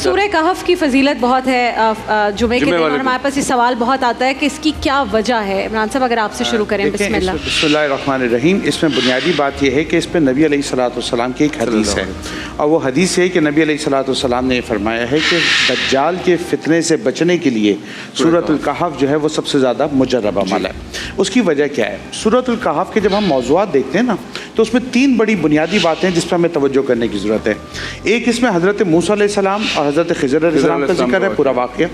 सूरह कहफ की फजीलत बहुत है। जुमे के दिन और हमारे पास ये सवाल बहुत आता है कि इसकी क्या वजह है। इमरान साहब अगर आपसे शुरू करें। बिस्मिल्लाह। बिस्मिल्लाहिर्रहमानिर्रहीम। इसमें बुनियादी बात यह है कि इस पर नबी अलैहिस्सलाम की एक हदीस है, और वो हदीस है कि नबी अलैहिस्सलाम ने फरमाया है कि दज्जाल के फितने से बचने के लिए सूरतुल कहफ जो है वो सबसे ज़्यादा मुजर्रब अमल है। उसकी वजह क्या है? सूरतुल कहफ के जब हम मौज़ूआत देखते हैं ना, तो उसमें तीन बड़ी बुनियादी बातें हैं जिस पर हमें तवज्जो करने की ज़रूरत है। एक, इसमें हज़रत मूसा अलैहिस्सलाम और हज़रत खिज़र अलैहिस्सलाम का जिक्र है, पूरा वाक़या।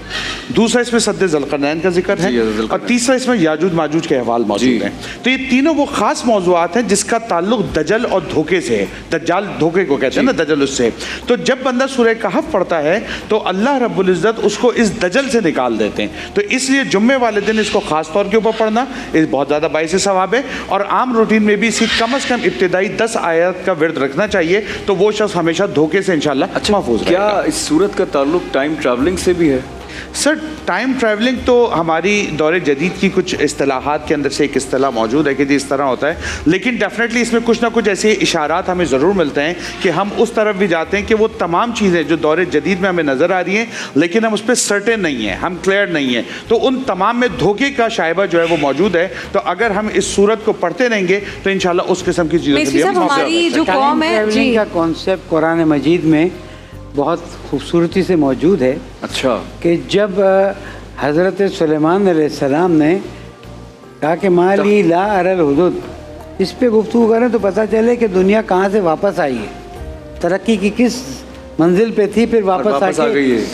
दूसरा, इसमें सद्द ज़ुल्क़रनैन का जिक्र है, और तीसरा, इसमें याजूज माजूज के अहवाल मौजूद हैं। तो ये तीनों वो ख़ास मौज़ूआत हैं जिसका ताल्लुक़ दजल और धोखे से है। दज्जाल धोखे को कहते हैं ना, दजल उससे। तो जब बंदा सूरह कहफ पढ़ता है तो अल्लाह रब्बुल इज़्ज़त उसको इस दजल से निकाल देते हैं। तो इसलिए जुम्मे वाले दिन इसको ख़ास तौर के ऊपर पढ़ना इस बहुत ज़्यादा बाइस सवाब है, और आम रूटीन में भी इसकी कम अज़ कम इब्तिदाई 10 आयत का विर्द रखना चाहिए, तो वो शख्स हमेशा धोखे से इंशाअल्लाह महफूज रहेगा। क्या इस सूरत का ताल्लुक टाइम ट्रैवलिंग से भी है? सर, टाइम ट्रैवलिंग तो हमारी दौर जदीद की कुछ इस्तिलाहात के अंदर से एक इस्तिलाह मौजूद है कि जी इस तरह होता है, लेकिन डेफिनेटली इसमें कुछ ना कुछ ऐसे इशारात हमें ज़रूर मिलते हैं कि हम उस तरफ भी जाते हैं कि वो तमाम चीज़ें जो दौर जदीद में हमें नज़र आ रही हैं लेकिन हम उस पर सर्टेन नहीं हैं, हम क्लियर नहीं हैं, तो उन तमाम में धोखे का शायबा जो है वो मौजूद है। तो अगर हम इस सूरत को पढ़ते रहेंगे तो इंशाल्लाह उस किस्म की चीज़ों हमारी जो कौम है का कॉन्सेप्ट कुरान मजीद में बहुत खूबसूरती से मौजूद है। अच्छा। कि जब हज़रत सुलेमान अलैहिस्सलाम ने कहा कि माली ला अरल हुदूद, इस पे गुफ्तगू करें तो पता चले कि दुनिया कहाँ से वापस आई है, तरक्की की किस मंजिल पे थी, फिर वापस आ गई है।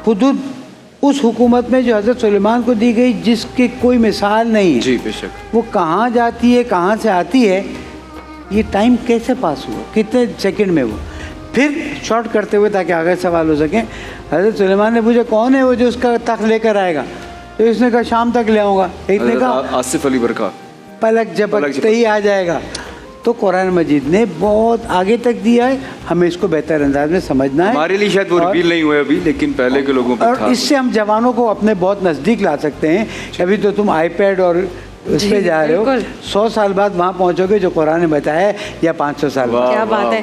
हुदूद उस हुकूमत में जो हज़रत सुलेमान को दी गई जिसकी कोई मिसाल नहीं है। जी बेशक। वो कहाँ जाती है, कहाँ से आती है, ये टाइम कैसे पास हुआ, कितने सेकंड में वो। फिर शॉर्ट करते हुए ताकि आगे सवाल हो सके, हज़रत सुलेमान ने पूछा कौन है वो जो उसका तख्त लेकर आएगा, तो इसने कहा शाम तक ले आऊँगा। एक ने कहा आसिफ अली बरका पलक झपकते ही आ जाएगा। तो कुरान मजीद ने बहुत आगे तक दिया है, हमें इसको बेहतर अंदाज में समझना है। हमारे लिए शायद वो रिवील नहीं हुए अभी, लेकिन पहले के लोगों पर था। और इससे हम जवानों को अपने बहुत नज़दीक ला सकते हैं। अभी तो तुम आईपैड और उस पे जा रहे हो, 100 साल बाद वहाँ पहुँचोगे जो कुरान ने बताया है, या 500 साल बाद। क्या बात है।